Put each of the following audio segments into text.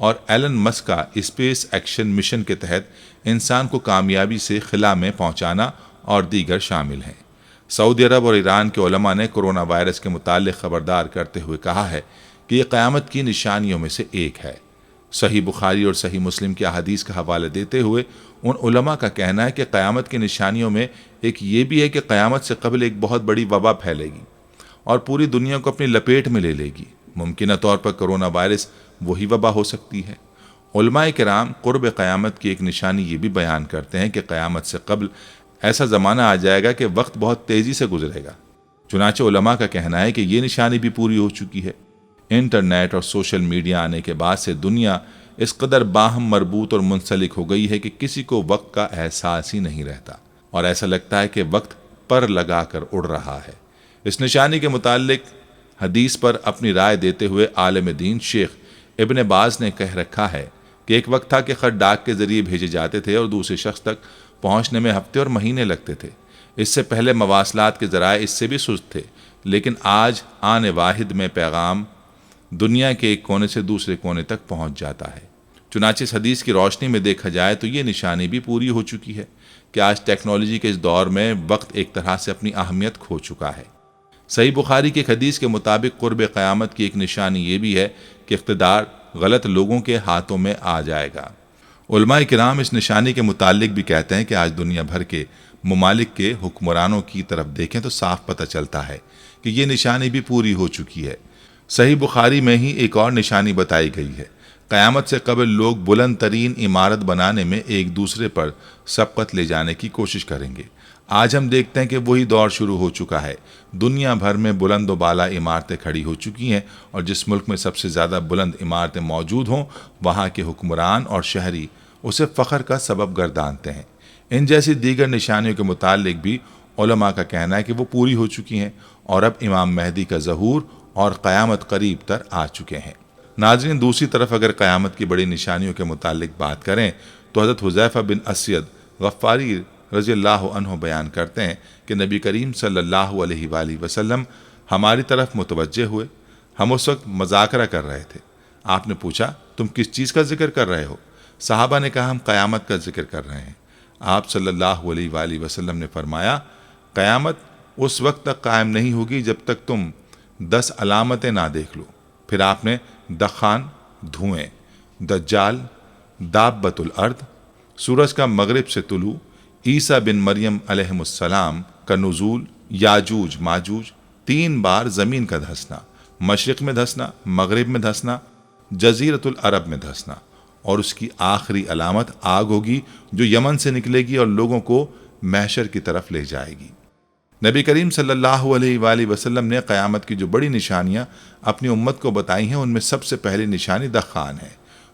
اور ایلن مسک کا space action mission کے تحت انسان کو کامیابی سے خلا میں پہنچانا اور دیگر شامل ہیں۔ سعودی عرب اور ایران کے علماء نے کرونا وائرس کے متعلق خبردار کرتے ہوئے کہا ہے کہ یہ قیامت کی نشانیوں میں سے ایک ہے۔ صحیح بخاری اور صحیح مسلم کی احادیث کا حوالہ دیتے ہوئے ان علماء کا کہنا ہے کہ قیامت کی نشانیوں میں ایک یہ بھی ہے کہ قیامت سے قبل ایک بہت بڑی وبا پھیلے گی اور پوری دنیا کو اپنی لپیٹ میں لے گی۔ ممکنہ طور پر کرونا وائرس وہی وبا ہو سکتی ہے۔ علماء کرام قرب قیامت کی ایک نشانی یہ بھی بیان کرتے ہیں کہ قیامت سے قبل ایسا زمانہ آ جائے گا کہ وقت بہت تیزی سے گزرے گا۔ چنانچہ علماء کا کہنا ہے کہ یہ نشانی بھی پوری ہو چکی ہے۔ انٹرنیٹ اور سوشل میڈیا آنے کے بعد سے دنیا اس قدر باہم مربوط اور منسلک ہو گئی ہے کہ کسی کو وقت کا احساس ہی نہیں رہتا اور ایسا لگتا ہے کہ وقت پر لگا کر اڑ رہا ہے۔ اس نشانی کے متعلق حدیث پر اپنی رائے دیتے ہوئے عالم دین شیخ ابن باز نے کہہ رکھا ہے کہ ایک وقت تھا کہ خط ڈاک کے ذریعے بھیجے جاتے تھے اور دوسرے شخص تک پہنچنے میں ہفتے اور مہینے لگتے تھے۔ اس سے پہلے مواصلات کے ذرائع اس سے بھی سست تھے، لیکن آج آن واحد میں پیغام دنیا کے ایک کونے سے دوسرے کونے تک پہنچ جاتا ہے۔ چنانچہ اس حدیث کی روشنی میں دیکھا جائے تو یہ نشانی بھی پوری ہو چکی ہے کہ آج ٹیکنالوجی کے اس دور میں وقت ایک طرح سے اپنی اہمیت کھو چکا ہے۔ صحیح بخاری کے حدیث کے مطابق قرب قیامت کی ایک نشانی یہ بھی ہے کہ اقتدار غلط لوگوں کے ہاتھوں میں آ جائے گا۔ علماء کرام اس نشانی کے متعلق بھی کہتے ہیں کہ آج دنیا بھر کے ممالک کے حکمرانوں کی طرف دیکھیں تو صاف پتہ چلتا ہے کہ یہ نشانی بھی پوری ہو چکی ہے۔ صحیح بخاری میں ہی ایک اور نشانی بتائی گئی ہے۔ قیامت سے قبل لوگ بلند ترین عمارت بنانے میں ایک دوسرے پر سبقت لے جانے کی کوشش کریں گے۔ آج ہم دیکھتے ہیں کہ وہی دور شروع ہو چکا ہے۔ دنیا بھر میں بلند و بالا عمارتیں کھڑی ہو چکی ہیں اور جس ملک میں سب سے زیادہ بلند عمارتیں موجود ہوں وہاں کے حکمران اور شہری اسے فخر کا سبب گردانتے ہیں۔ ان جیسی دیگر نشانیوں کے متعلق بھی علماء کا کہنا ہے کہ وہ پوری ہو چکی ہیں اور اب امام مہدی کا ظہور اور قیامت قریب تر آ چکے ہیں۔ ناظرین، دوسری طرف اگر قیامت کی بڑی نشانیوں کے متعلق بات کریں تو حضرت حذیفہ بن اسید غفاری رضی اللہ عنہ بیان کرتے ہیں کہ نبی کریم صلی اللہ علیہ وآلہ وسلم ہماری طرف متوجہ ہوئے۔ ہم اس وقت مذاکرہ کر رہے تھے۔ آپ نے پوچھا، تم کس چیز کا ذکر کر رہے ہو؟ صحابہ نے کہا، ہم قیامت کا ذکر کر رہے ہیں۔ آپ صلی اللہ علیہ وآلہ وسلم نے فرمایا، قیامت اس وقت تک قائم نہیں ہوگی جب تک تم 10 علامتیں نہ دیکھ لو۔ پھر آپ نے دخان، دھوئیں، دجال، دابۃ الارض، سورج کا مغرب سے طلوع، عیسیٰ بن مریم علیہ السلام کا نزول، یاجوج ماجوج، 3 بار زمین کا دھسنا، مشرق میں دھسنا، مغرب میں دھسنا، جزیرۃ العرب میں دھسنا، اور اس کی آخری علامت آگ ہوگی جو یمن سے نکلے گی اور لوگوں کو محشر کی طرف لے جائے گی۔ نبی کریم صلی اللہ علیہ وآلہ وسلم نے قیامت کی جو بڑی نشانیاں اپنی امت کو بتائی ہیں ان میں سب سے پہلی نشانی دخان ہے،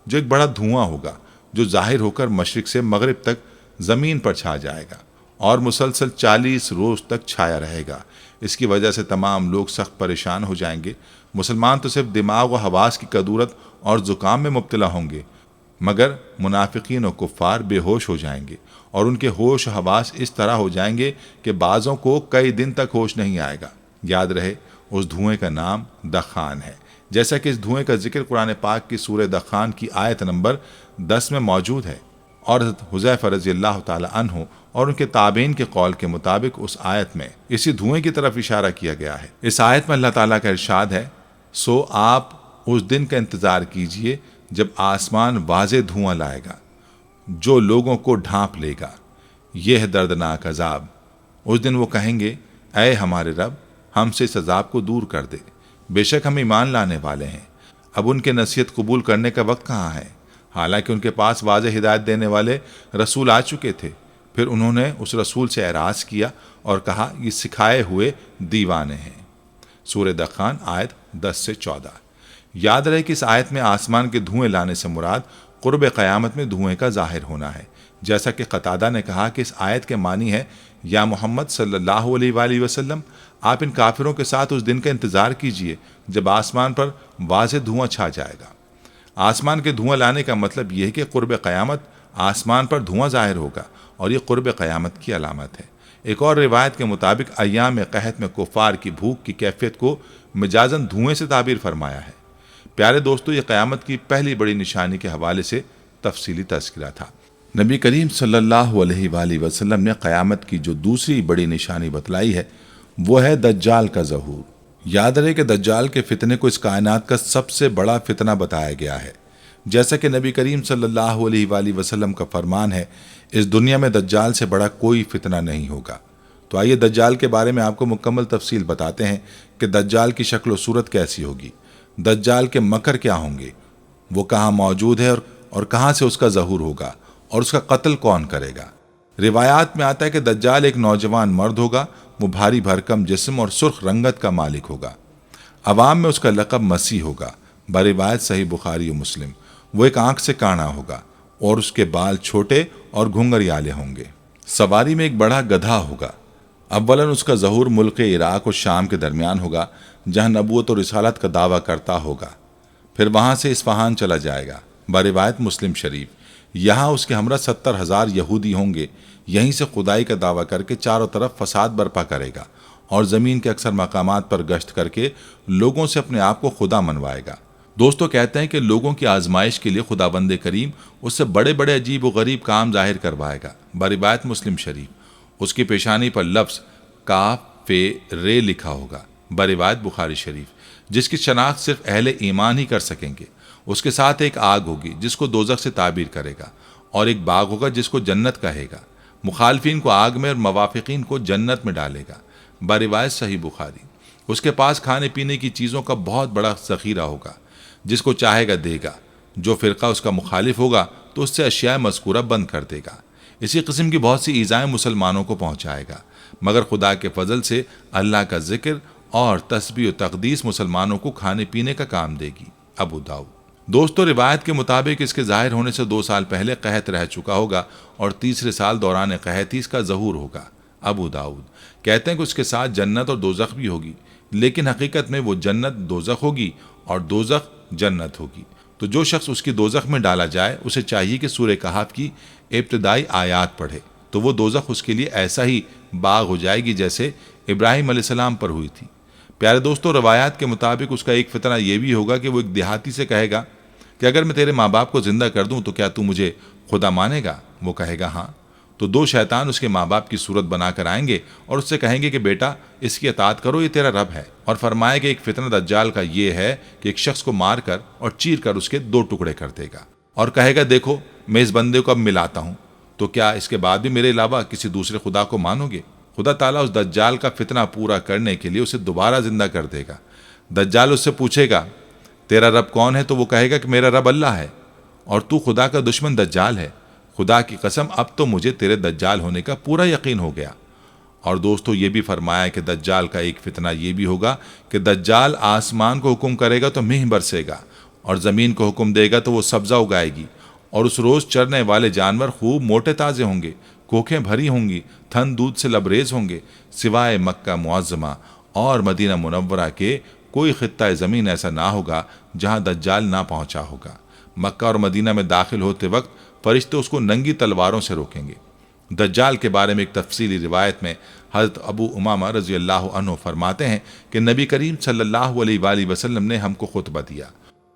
جو ایک بڑا دھواں ہوگا جو ظاہر ہو کر مشرق سے مغرب تک زمین پر چھا جائے گا اور مسلسل 40 روز تک چھایا رہے گا۔ اس کی وجہ سے تمام لوگ سخت پریشان ہو جائیں گے۔ مسلمان تو صرف دماغ و حواس کی کدورت اور زکام میں مبتلا ہوں گے، مگر منافقین و کفار بے ہوش ہو جائیں گے اور ان کے ہوش و حواس اس طرح ہو جائیں گے کہ بعضوں کو کئی دن تک ہوش نہیں آئے گا۔ یاد رہے، اس دھوئیں کا نام دخان ہے، جیسا کہ اس دھوئیں کا ذکر قرآن پاک کی سورہ دخان کی آیت نمبر 10 میں موجود ہے، اور حضرت حذیفہ رضی اللہ تعالی عنہ اور ان کے تابعین کے قول کے مطابق اس آیت میں اسی دھوئیں کی طرف اشارہ کیا گیا ہے۔ اس آیت میں اللہ تعالیٰ کا ارشاد ہے، سو آپ اس دن کا انتظار کیجئے جب آسمان واضح دھواں لائے گا جو لوگوں کو ڈھانپ لے گا، یہ ہے دردناک عذاب۔ اس دن وہ کہیں گے، اے ہمارے رب، ہم سے اس عذاب کو دور کر دے، بے شک ہم ایمان لانے والے ہیں۔ اب ان کے نصیحت قبول کرنے کا وقت کہاں ہے، حالانکہ ان کے پاس واضح ہدایت دینے والے رسول آ چکے تھے۔ پھر انہوں نے اس رسول سے اعراض کیا اور کہا، یہ سکھائے ہوئے دیوانے ہیں۔ سورہ دخان آیت 10 سے 14۔ یاد رہے کہ اس آیت میں آسمان کے دھوئیں لانے سے مراد قرب قیامت میں دھوئیں کا ظاہر ہونا ہے، جیسا کہ قتادہ نے کہا کہ اس آیت کے معنی ہے، یا محمد صلی اللہ علیہ وآلہ وسلم، آپ ان کافروں کے ساتھ اس دن کا انتظار کیجئے جب آسمان پر واضح دھواں چھا جائے گا۔ آسمان کے دھواں لانے کا مطلب یہ ہے کہ قرب قیامت آسمان پر دھواں ظاہر ہوگا اور یہ قرب قیامت کی علامت ہے۔ ایک اور روایت کے مطابق ایام قحط میں کفار کی بھوک کی کیفیت کو مجازاً دھوئیں سے تعبیر فرمایا ہے۔ پیارے دوستو، یہ قیامت کی پہلی بڑی نشانی کے حوالے سے تفصیلی تذکرہ تھا۔ نبی کریم صلی اللہ علیہ وآلہ وسلم نے قیامت کی جو دوسری بڑی نشانی بتلائی ہے وہ ہے دجال کا ظہور۔ یاد رہے کہ دجال کے فتنے کو اس کائنات کا سب سے بڑا فتنہ بتایا گیا ہے، جیسا کہ نبی کریم صلی اللہ علیہ وآلہ وسلم کا فرمان ہے، اس دنیا میں دجال سے بڑا کوئی فتنہ نہیں ہوگا۔ تو آئیے دجال کے بارے میں آپ کو مکمل تفصیل بتاتے ہیں کہ دجال کی شکل و صورت کیسی ہوگی، دجال کے مکر کیا ہوں گے، وہ کہاں موجود ہے اور کہاں سے اس کا ظہور ہوگا، اور اس کا قتل کون کرے گا۔ روایات میں آتا ہے کہ دجال ایک نوجوان مرد ہوگا، وہ بھاری بھرکم جسم اور سرخ رنگت کا مالک ہوگا۔ عوام میں اس کا لقب مسیح ہوگا، بروایت صحیح بخاری و مسلم۔ وہ ایک آنکھ سے کانا ہوگا اور اس کے بال چھوٹے اور گھنگریالے ہوں گے۔ سواری میں ایک بڑا گدھا ہوگا۔ اولاً اس کا ظہور ملک عراق اور شام کے درمیان ہوگا، جہاں نبوت اور رسالت کا دعویٰ کرتا ہوگا۔ پھر وہاں سے اصفہان چلا جائے گا، بروایت مسلم شریف۔ یہاں اس کے ہمراہ 70,000 یہودی ہوں گے۔ یہیں سے خدائی کا دعویٰ کر کے چاروں طرف فساد برپا کرے گا اور زمین کے اکثر مقامات پر گشت کر کے لوگوں سے اپنے آپ کو خدا منوائے گا۔ دوستو، کہتے ہیں کہ لوگوں کی آزمائش کے لیے خدا بند کریم اس سے بڑے بڑے عجیب و غریب کام ظاہر کروائے گا، بروایت مسلم شریف۔ اس کی پیشانی پر لفظ کاف فے رے لکھا ہوگا، بروایت بخاری شریف، جس کی شناخت صرف اہل ایمان ہی کر سکیں گے۔ اس کے ساتھ ایک آگ ہوگی جس کو دوزخ سے تعبیر کرے گا، اور ایک باغ ہوگا جس کو جنت کہے گا۔ مخالفین کو آگ میں اور موافقین کو جنت میں ڈالے گا، بروایت صحیح بخاری۔ اس کے پاس کھانے پینے کی چیزوں کا بہت بڑا ذخیرہ ہوگا، جس کو چاہے گا دے گا۔ جو فرقہ اس کا مخالف ہوگا تو اس سے اشیاء مذکورہ بند کر دے گا۔ اسی قسم کی بہت سی ایذائیں مسلمانوں کو پہنچائے گا، مگر خدا کے فضل سے اللہ کا ذکر اور تسبیح و تقدیس مسلمانوں کو کھانے پینے کا کام دے گی، ابو داؤد۔ دوستو، روایت کے مطابق اس کے ظاہر ہونے سے 2 سال پہلے قحط رہ چکا ہوگا، اور تیسرے سال دوران قحط ہی اس کا ظہور ہوگا، ابو داؤد۔ کہتے ہیں کہ اس کے ساتھ جنت اور دوزخ بھی ہوگی، لیکن حقیقت میں وہ جنت دوزخ ہوگی اور دوزخ جنت ہوگی۔ تو جو شخص اس کی دوزخ میں ڈالا جائے اسے چاہیے کہ سورہ کہف کی ابتدائی آیات پڑھے، تو وہ دوزخ اس کے لیے ایسا ہی باغ ہو جائے گی جیسے ابراہیم علیہ السلام پر ہوئی تھی۔ پیارے دوستو، روایات کے مطابق اس کا ایک فتنہ یہ بھی ہوگا کہ وہ ایک دیہاتی سے کہے گا کہ اگر میں تیرے ماں باپ کو زندہ کر دوں تو کیا تو مجھے خدا مانے گا؟ وہ کہے گا ہاں۔ تو 2 شیطان اس کے ماں باپ کی صورت بنا کر آئیں گے اور اس سے کہیں گے کہ بیٹا اس کی اطاعت کرو، یہ تیرا رب ہے، اور فرمائے کہ ایک فتنہ دجال کا یہ ہے کہ ایک شخص کو مار کر اور چیر کر اس کے 2 ٹکڑے کر دے گا، اور کہے گا دیکھو میں اس بندے کو اب ملاتا ہوں، تو کیا اس کے بعد بھی میرے علاوہ کسی دوسرے خدا کو مانو گے؟ خدا تعالیٰ اس دجال کا فتنہ پورا کرنے کے لیے اسے دوبارہ زندہ کر دے گا۔ دجال اس سے پوچھے گا تیرا رب کون ہے؟ تو وہ کہے گا کہ میرا رب اللہ ہے، اور تو خدا کا دشمن دجال ہے۔ خدا کی قسم اب تو مجھے تیرے دجال ہونے کا پورا یقین ہو گیا۔ اور دوستو، یہ بھی فرمایا کہ دجال کا ایک فتنہ یہ بھی ہوگا کہ دجال آسمان کو حکم کرے گا تو مہ برسے گا، اور زمین کو حکم دے گا تو وہ سبزہ اگائے گی، اور اس روز چرنے والے جانور خوب موٹے تازے ہوں گے، کوکھیں بھری ہوں گی، تھن دودھ سے لبریز ہوں گے۔ سوائے مکہ معظمہ اور مدینہ منورہ کے کوئی خطہ زمین ایسا نہ ہوگا جہاں دجال نہ پہنچا ہوگا۔ مکہ اور مدینہ میں داخل ہوتے وقت فرشتے اس کو ننگی تلواروں سے روکیں گے۔ دجال کے بارے میں ایک تفصیلی روایت میں حضرت ابو امامہ رضی اللہ عنہ فرماتے ہیں کہ نبی کریم صلی اللہ علیہ وآلہ وسلم نے ہم کو خطبہ دیا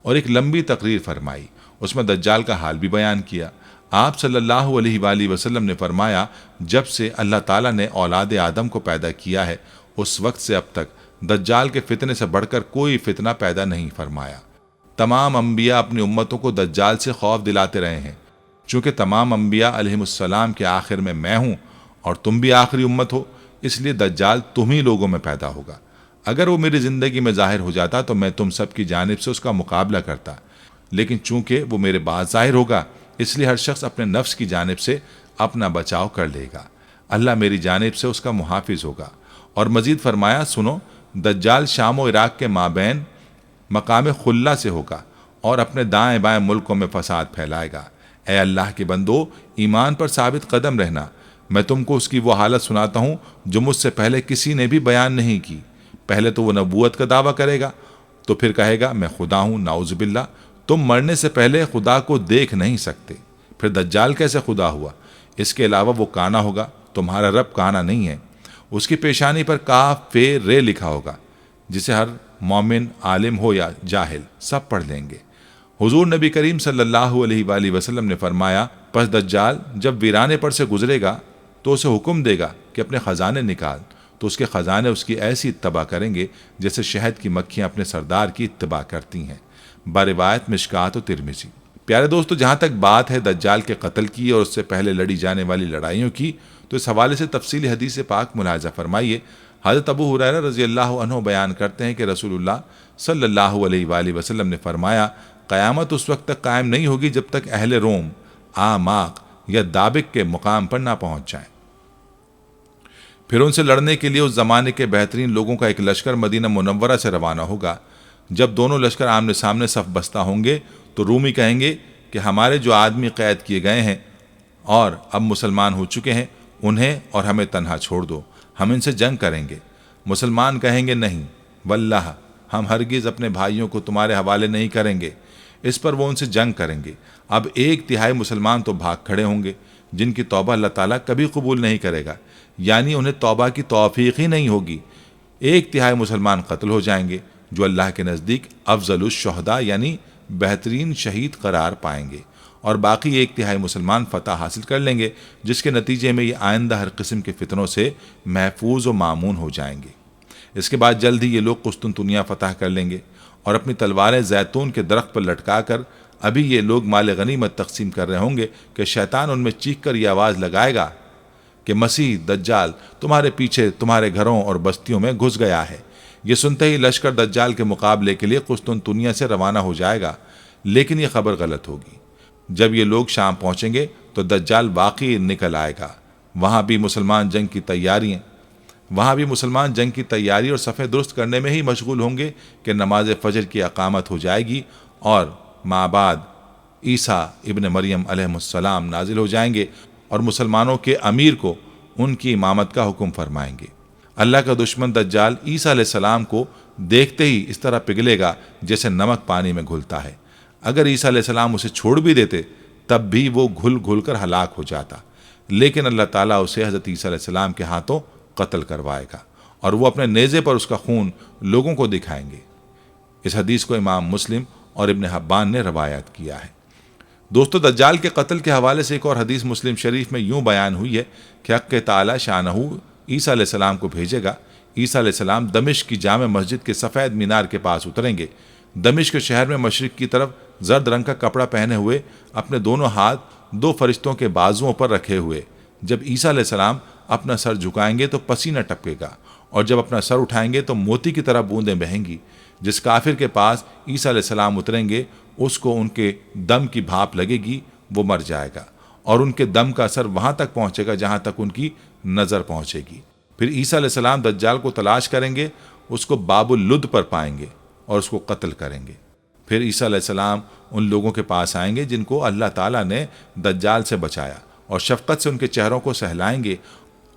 اور ایک لمبی تقریر فرمائی، اس میں دجال کا حال بھی بیان کیا۔ آپ صلی اللہ علیہ وآلہ وسلم نے فرمایا، جب سے اللہ تعالیٰ نے اولاد آدم کو پیدا کیا ہے اس وقت سے اب تک دجال کے فتنے سے بڑھ کر کوئی فتنہ پیدا نہیں فرمایا۔ تمام انبیاء اپنی امتوں کو دجال سے خوف دلاتے رہے ہیں۔ چونکہ تمام انبیاء علیہ السلام کے آخر میں میں ہوں اور تم بھی آخری امت ہو، اس لیے دجال تم ہی لوگوں میں پیدا ہوگا۔ اگر وہ میری زندگی میں ظاہر ہو جاتا تو میں تم سب کی جانب سے اس کا مقابلہ کرتا، لیکن چونکہ وہ میرے بعد ظاہر ہوگا اس لیے ہر شخص اپنے نفس کی جانب سے اپنا بچاؤ کر لے گا، اللہ میری جانب سے اس کا محافظ ہوگا۔ اور مزید فرمایا، سنو، دجال شام و عراق کے مابین مقام خلا سے ہوگا اور اپنے دائیں بائیں ملکوں میں فساد پھیلائے گا۔ اے اللہ کے بندو، ایمان پر ثابت قدم رہنا۔ میں تم کو اس کی وہ حالت سناتا ہوں جو مجھ سے پہلے کسی نے بھی بیان نہیں کی۔ پہلے تو وہ نبوت کا دعویٰ کرے گا، تو پھر کہے گا میں خدا ہوں، نعوذ باللہ، تم مرنے سے پہلے خدا کو دیکھ نہیں سکتے۔ پھر دجال کیسے خدا ہوا؟ اس کے علاوہ وہ کانا ہوگا، تمہارا رب کانا نہیں ہے۔ اس کی پیشانی پر کاف فے رے لکھا ہوگا، جسے ہر مومن عالم ہو یا جاہل سب پڑھ لیں گے۔ حضور نبی کریم صلی اللہ علیہ وآلہ وسلم نے فرمایا، پس دجال جب ویرانے پر سے گزرے گا تو اسے حکم دے گا کہ اپنے خزانے نکال، تو اس کے خزانے اس کی ایسی اتباع کریں گے جیسے شہد کی مکھیاں اپنے سردار کی اتباع کرتی ہیں۔ بروایت مشکات و ترمذی۔ پیارے دوستو، جہاں تک بات ہے دجال کے قتل کی اور اس سے پہلے لڑی جانے والی لڑائیوں کی، تو اس حوالے سے تفصیلی حدیث پاک ملاحظہ فرمائیے۔ حضرت ابو ہریرہ رضی اللہ عنہ بیان کرتے ہیں کہ رسول اللہ صلی اللہ علیہ وآلہ وسلم نے فرمایا، قیامت اس وقت تک قائم نہیں ہوگی جب تک اہل روم آماق یا دابق کے مقام پر نہ پہنچ جائیں۔ پھر ان سے لڑنے کے لیے اس زمانے کے بہترین لوگوں کا ایک لشکر مدینہ منورہ سے روانہ ہوگا۔ جب دونوں لشکر آمنے سامنے صف بستہ ہوں گے تو رومی کہیں گے کہ ہمارے جو آدمی قید کیے گئے ہیں اور اب مسلمان ہو چکے ہیں، انہیں اور ہمیں تنہا چھوڑ دو، ہم ان سے جنگ کریں گے۔ مسلمان کہیں گے نہیں واللہ، ہم ہرگز اپنے بھائیوں کو تمہارے حوالے نہیں کریں گے۔ اس پر وہ ان سے جنگ کریں گے۔ اب 1/3 مسلمان تو بھاگ کھڑے ہوں گے، جن کی توبہ اللہ تعالیٰ کبھی قبول نہیں کرے گا، یعنی انہیں توبہ کی توفیق ہی نہیں ہوگی۔ 1/3 مسلمان قتل ہو جائیں گے، جو اللہ کے نزدیک افضل الشہداء یعنی بہترین شہید قرار پائیں گے، اور باقی 1/3 مسلمان فتح حاصل کر لیں گے، جس کے نتیجے میں یہ آئندہ ہر قسم کے فتنوں سے محفوظ و مامون ہو جائیں گے۔ اس کے بعد جلد ہی یہ لوگ قسطنطنیہ فتح کر لیں گے اور اپنی تلواریں زیتون کے درخت پر لٹکا کر ابھی یہ لوگ مال غنیمت تقسیم کر رہے ہوں گے کہ شیطان ان میں چیخ کر یہ آواز لگائے گا کہ مسیح دجال تمہارے پیچھے تمہارے گھروں اور بستیوں میں گھس گیا ہے۔ یہ سنتے ہی لشکر دجال کے مقابلے کے لیے قسطنطنیہ سے روانہ ہو جائے گا، لیکن یہ خبر غلط ہوگی۔ جب یہ لوگ شام پہنچیں گے تو دجال واقعی نکل آئے گا۔ وہاں بھی مسلمان جنگ کی تیاری اور صفیں درست کرنے میں ہی مشغول ہوں گے کہ نماز فجر کی اقامت ہو جائے گی اور بعد عیسیٰ ابن مریم علیہ السلام نازل ہو جائیں گے اور مسلمانوں کے امیر کو ان کی امامت کا حکم فرمائیں گے۔ اللہ کا دشمن دجال عیسیٰ علیہ السلام کو دیکھتے ہی اس طرح پگھلے گا جیسے نمک پانی میں گھلتا ہے۔ اگر عیسیٰ علیہ السلام اسے چھوڑ بھی دیتے تب بھی وہ گھل گھل کر ہلاک ہو جاتا، لیکن اللہ تعالیٰ اسے حضرت عیسیٰ علیہ السلام کے ہاتھوں قتل کروائے گا اور وہ اپنے نیزے پر اس کا خون لوگوں کو دکھائیں گے۔ اس حدیث کو امام مسلم اور ابن حبان نے روایت کیا ہے۔ دوستو، دجال کے قتل کے حوالے سے ایک اور حدیث مسلم شریف میں یوں بیان ہوئی ہے کہ حق تعالی شانہ عیسیٰ علیہ السلام کو بھیجے گا۔ عیسیٰ علیہ السلام دمشق کی جامع مسجد کے سفید مینار کے پاس اتریں گے۔ دمشق شہر میں مشرق کی طرف زرد رنگ کا کپڑا پہنے ہوئے، اپنے دونوں ہاتھ 2 فرشتوں کے بازوؤں پر رکھے ہوئے۔ جب عیسیٰ علیہ السلام اپنا سر جھکائیں گے تو پسینہ ٹپکے گا، اور جب اپنا سر اٹھائیں گے تو موتی کی طرح بوندیں بہیں گی۔ جس کافر کے پاس عیسیٰ علیہ السلام اتریں گے اس کو ان کے دم کی بھاپ لگے گی، وہ مر جائے گا، اور ان کے دم کا اثر وہاں تک پہنچے گا جہاں تک ان کی نظر پہنچے گی۔ پھر عیسیٰ علیہ السلام دجال کو تلاش کریں گے، اس کو باب اللد پر پائیں گے اور اس کو قتل کریں گے۔ پھر عیسیٰ علیہ السلام ان لوگوں کے پاس آئیں گے جن کو اللہ تعالیٰ نے دجال سے بچایا، اور شفقت سے ان کے چہروں کو سہلائیں گے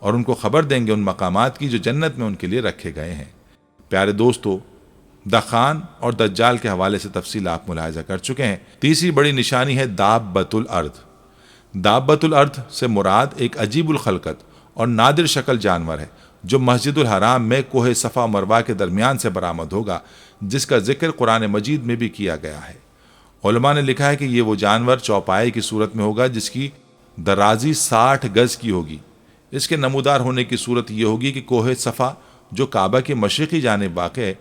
اور ان کو خبر دیں گے ان مقامات کی جو جنت میں ان کے لیے رکھے گئے ہیں۔ پیارے دوستو، دخان اور دجال کے حوالے سے تفصیل آپ ملاحظہ کر چکے ہیں۔ تیسری بڑی نشانی ہے دابۃ الارض۔ دابۃ الارض سے مراد ایک عجیب الخلقت اور نادر شکل جانور ہے جو مسجد الحرام میں کوہ صفا و مروہ کے درمیان سے برآمد ہوگا، جس کا ذکر قرآن مجید میں بھی کیا گیا ہے۔ علماء نے لکھا ہے کہ یہ وہ جانور چوپائے کی صورت میں ہوگا جس کی درازی 60 گز کی ہوگی۔ اس کے نمودار ہونے کی صورت یہ ہوگی کہ کوہ صفا جو کعبہ کی مشرقی جانب واقع ہے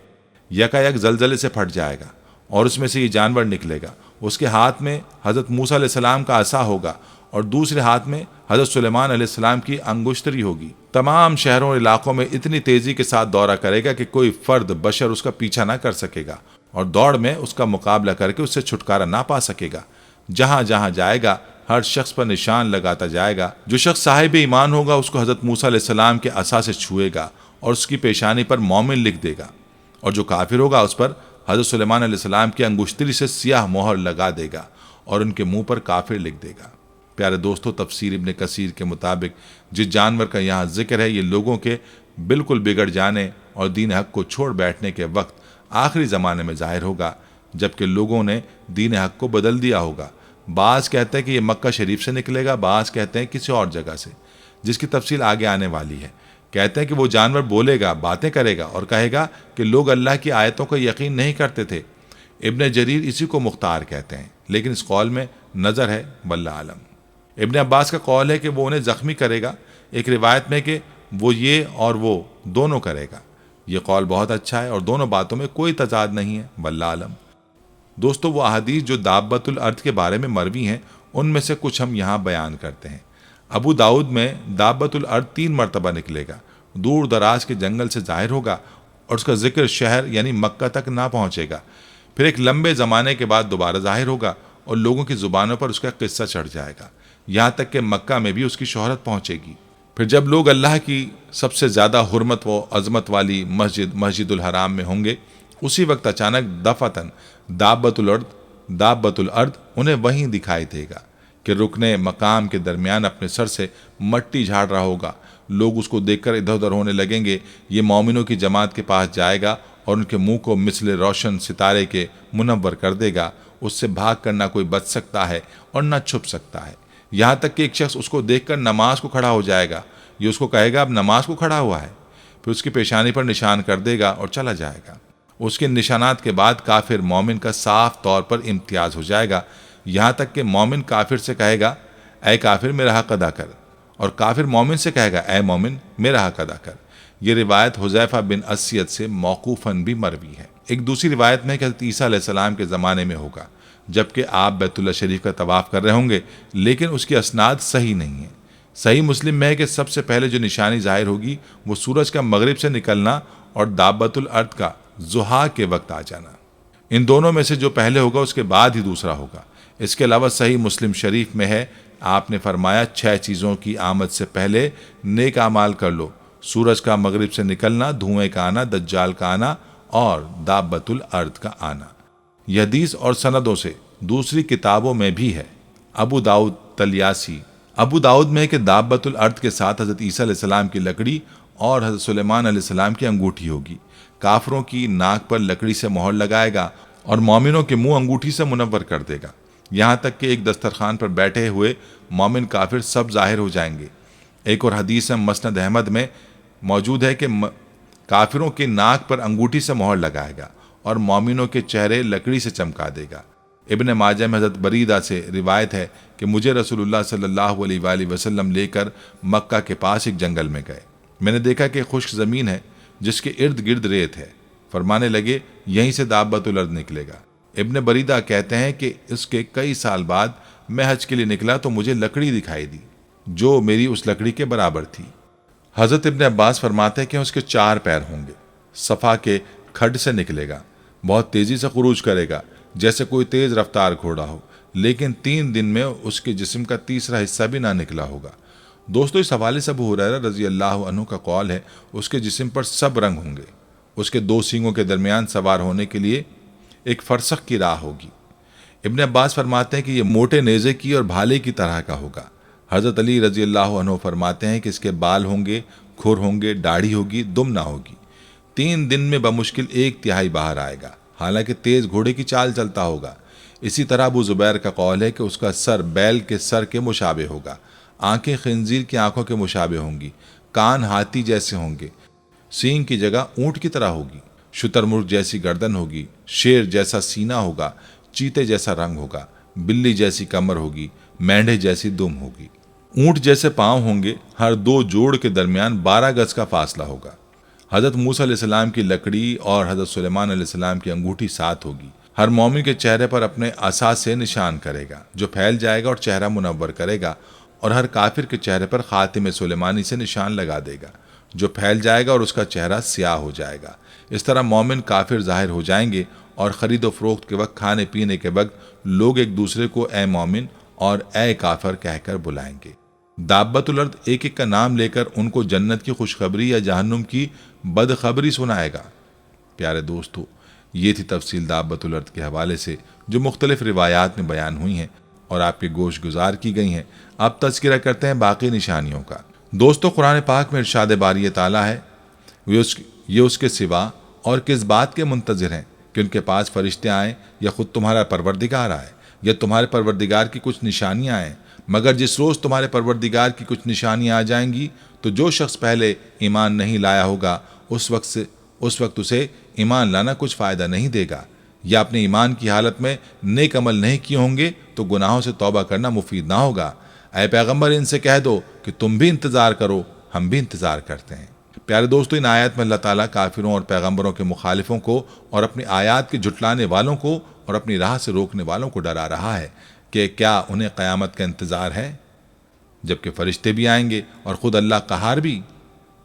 یکایک زلزلے سے پھٹ جائے گا اور اس میں سے یہ جانور نکلے گا۔ اس کے ہاتھ میں حضرت موسیٰ علیہ السلام کا عصا ہوگا اور دوسرے ہاتھ میں حضرت سلیمان علیہ السلام کی انگشتری ہوگی۔ تمام شہروں اور علاقوں میں اتنی تیزی کے ساتھ دورہ کرے گا کہ کوئی فرد بشر اس کا پیچھا نہ کر سکے گا اور دوڑ میں اس کا مقابلہ کر کے اس سے چھٹکارا نہ پا سکے گا۔ جہاں جہاں جائے گا ہر شخص پر نشان لگاتا جائے گا۔ جو شخص صاحب ایمان ہوگا اس کو حضرت موسیٰ علیہ السلام کے عصا سے چھوئے گا اور اس کی پیشانی پر مومن لکھ دے گا، اور جو کافر ہوگا اس پر حضرت سلیمان علیہ السلام کی انگشتری سے سیاہ مہر لگا دے گا اور ان کے منہ پر کافر لکھ دے گا۔ پیارے دوستو، تفسیر ابن کثیر کے مطابق جس جانور کا یہاں ذکر ہے یہ لوگوں کے بالکل بگڑ جانے اور دین حق کو چھوڑ بیٹھنے کے وقت آخری زمانے میں ظاہر ہوگا، جبکہ لوگوں نے دین حق کو بدل دیا ہوگا۔ بعض کہتے ہیں کہ یہ مکہ شریف سے نکلے گا، بعض کہتے ہیں کسی اور جگہ سے، جس کی تفصیل آگے آنے والی ہے۔ کہتے ہیں کہ وہ جانور بولے گا، باتیں کرے گا اور کہے گا کہ لوگ اللہ کی آیتوں کا یقین نہیں کرتے تھے۔ ابن جریر اسی کو مختار کہتے ہیں، لیکن اس قول میں نظر ہے، واللہ عالم۔ ابن عباس کا قول ہے کہ وہ انہیں زخمی کرے گا، ایک روایت میں کہ وہ یہ اور وہ دونوں کرے گا۔ یہ قول بہت اچھا ہے اور دونوں باتوں میں کوئی تضاد نہیں ہے، واللہ عالم۔ دوستو، وہ احادیث جو دابۃ الارض کے بارے میں مروی ہیں ان میں سے کچھ ہم یہاں بیان کرتے ہیں۔ ابو داؤد میں دابۃ الارض 3 مرتبہ نکلے گا، دور دراز کے جنگل سے ظاہر ہوگا اور اس کا ذکر شہر یعنی مکہ تک نہ پہنچے گا، پھر ایک لمبے زمانے کے بعد دوبارہ ظاہر ہوگا اور لوگوں کی زبانوں پر اس کا قصہ چڑھ جائے گا، یہاں تک کہ مکہ میں بھی اس کی شہرت پہنچے گی۔ پھر جب لوگ اللہ کی سب سے زیادہ حرمت و عظمت والی مسجد الحرام میں ہوں گے، اسی وقت اچانک دفعتاً دابۃ الارض انہیں وہیں دکھائی دے گا کہ رکن مقام کے درمیان اپنے سر سے مٹی جھاڑ رہا ہوگا۔ لوگ اس کو دیکھ کر ادھر ادھر ہونے لگیں گے۔ یہ مومنوں کی جماعت کے پاس جائے گا اور ان کے منہ کو مثل روشن ستارے کے منور کر دے گا، اس سے بھاگ کر نہ کوئی بچ سکتا ہے اور نہ چھپ سکتا ہے، یہاں تک کہ ایک شخص اس کو دیکھ کر نماز کو کھڑا ہو جائے گا، یہ اس کو کہے گا اب نماز کو کھڑا ہوا ہے، پھر اس کی پیشانی پر نشان کر دے گا اور چلا جائے گا۔ اس کے نشانات کے بعد کافر مومن کا صاف طور پر امتیاز ہو جائے گا، یہاں تک کہ مومن کافر سے کہے گا اے کافر میرا حق ادا کر، اور کافر مومن سے کہے گا اے مومن میرا حق ادا کر۔ یہ روایت حذیفہ بن اسید سے موقوفاً بھی مروی ہے۔ ایک دوسری روایت میں کہ حضرت عیسیٰ علیہ السلام کے زمانے میں ہوگا، جبکہ آپ بیت اللہ شریف کا طواف کر رہے ہوں گے، لیکن اس کی اسناد صحیح نہیں ہے۔ صحیح مسلم میں ہے کہ سب سے پہلے جو نشانی ظاہر ہوگی وہ سورج کا مغرب سے نکلنا اور دابۃ الارض کا ضحیٰ کے وقت آ جانا۔ ان دونوں میں سے جو پہلے ہوگا اس کے بعد ہی دوسرا ہوگا۔ اس کے علاوہ صحیح مسلم شریف میں ہے، آپ نے فرمایا 6 چیزوں کی آمد سے پہلے نیک اعمال کر لو: سورج کا مغرب سے نکلنا، دھوئیں کا آنا، دجال کا آنا اور دابۃ الارض کا آنا۔ یہ حدیث اور سندوں سے دوسری کتابوں میں بھی ہے۔ ابو داؤد طلیاسی، ابو داؤد میں ہے کہ دابۃ الارض کے ساتھ حضرت عیسیٰ علیہ السلام کی لکڑی اور حضرت سلیمان علیہ السلام کی انگوٹھی ہوگی۔ کافروں کی ناک پر لکڑی سے مہر لگائے گا اور مومنوں کے منہ انگوٹھی سے منور کر دے گا، یہاں تک کہ ایک دسترخوان پر بیٹھے ہوئے مومن کافر سب ظاہر ہو جائیں گے۔ ایک اور حدیث مسند احمد میں موجود ہے کہ کافروں کی ناک پر انگوٹھی سے مہر لگائے گا اور مومنوں کے چہرے لکڑی سے چمکا دے گا۔ ابن ماجہ میں حضرت بریدہ سے روایت ہے کہ مجھے رسول اللہ صلی اللہ علیہ وآلہ وسلم لے کر مکہ کے پاس ایک جنگل میں گئے، میں نے دیکھا کہ خشک زمین ہے جس کے ارد گرد ریت ہے، فرمانے لگے یہیں سے دابۃ الارض نکلے گا۔ ابن بریدہ کہتے ہیں کہ اس کے کئی سال بعد میں حج کے لیے نکلا تو مجھے لکڑی دکھائی دی جو میری اس لکڑی کے برابر تھی۔ حضرت ابن عباس فرماتے ہیں کہ اس کے 4 پیر ہوں گے، صفا کے کھڈ سے نکلے گا، بہت تیزی سے خروج کرے گا جیسے کوئی تیز رفتار گھوڑا ہو، لیکن 3 دن میں اس کے جسم کا تیسرا حصہ بھی نہ نکلا ہوگا۔ دوستو، اس حوالے سے ابو ہریرہ رضی اللہ عنہ کا قول ہے اس کے جسم پر سب رنگ ہوں گے، اس کے 2 سینگوں کے درمیان سوار ہونے کے لیے ایک فرسخ کی راہ ہوگی۔ ابن عباس فرماتے ہیں کہ یہ موٹے نیزے کی اور بھالے کی طرح کا ہوگا۔ حضرت علی رضی اللہ عنہ فرماتے ہیں کہ اس کے بال ہوں گے، کھر ہوں گے، داڑھی ہوگی، دم نہ ہوگی۔ 3 دن میں بمشکل 1/3 باہر آئے گا، حالانکہ تیز گھوڑے کی چال چلتا ہوگا۔ اسی طرح ابو زبیر کا قول ہے کہ اس کا سر بیل کے سر کے مشابہ ہوگا، آنکھیں خنزیر کی آنکھوں کے مشابہ ہوں گی، کان ہاتھی جیسے ہوں گے، سینگ کی جگہ اونٹ کی طرح ہوگی، شتر مرغ جیسی گردن ہوگی، شیر جیسا سینہ ہوگا، چیتے جیسا رنگ ہوگا، بلی جیسی کمر ہوگی، مینڈھے جیسی دم ہوگی، اونٹ جیسے پاؤں ہوں گے، ہر 2 جوڑ کے درمیان 12 گز کا فاصلہ ہوگا۔ حضرت موسیٰ علیہ السلام کی لکڑی اور حضرت سلیمان علیہ السلام کی انگوٹھی ساتھ ہوگی۔ ہر مومن کے چہرے پر اپنے عصا سے نشان کرے گا جو پھیل جائے گا اور چہرہ منور کرے گا، اور ہر کافر کے چہرے پر خاتم سلیمانی سے نشان لگا دے گا جو پھیل جائے گا اور اس کا چہرہ سیاہ ہو جائے گا۔ اس طرح مومن کافر ظاہر ہو جائیں گے اور خرید و فروخت کے وقت، کھانے پینے کے وقت لوگ ایک دوسرے کو اے مومن اور اے کافر کہہ کر بلائیں گے۔ دابۃ الارض ایک ایک کا نام لے کر ان کو جنت کی خوشخبری یا جہنم کی بدخبری سنائے گا۔ پیارے دوستو، یہ تھی تفصیل دابۃ الارض کے حوالے سے جو مختلف روایات میں بیان ہوئی ہیں اور آپ کے گوش گزار کی گئی ہیں۔ اب تذکرہ کرتے ہیں باقی نشانیوں کا۔ دوستو، قرآن پاک میں ارشاد باری تعالیٰ ہے، یہ اس کے سوا اور کس بات کے منتظر ہیں کہ ان کے پاس فرشتے آئیں یا خود تمہارا پروردگار آئے یا تمہارے پروردگار کی کچھ نشانیاں آئیں، مگر جس روز تمہارے پروردگار کی کچھ نشانیاں آ جائیں گی تو جو شخص پہلے ایمان نہیں لایا ہوگا اس وقت اسے ایمان لانا کچھ فائدہ نہیں دے گا، یا اپنے ایمان کی حالت میں نیک عمل نہیں کیے ہوں گے تو گناہوں سے توبہ کرنا مفید نہ ہوگا۔ اے پیغمبر ان سے کہہ دو کہ تم بھی انتظار کرو، ہم بھی انتظار کرتے ہیں۔ پیارے دوستو، ان آیات میں اللہ تعالیٰ کافروں اور پیغمبروں کے مخالفوں کو اور اپنی آیات کے جھٹلانے والوں کو اور اپنی راہ سے روکنے والوں کو ڈرا رہا ہے کہ کیا انہیں قیامت کا انتظار ہے جبکہ فرشتے بھی آئیں گے اور خود اللہ قہار بھی۔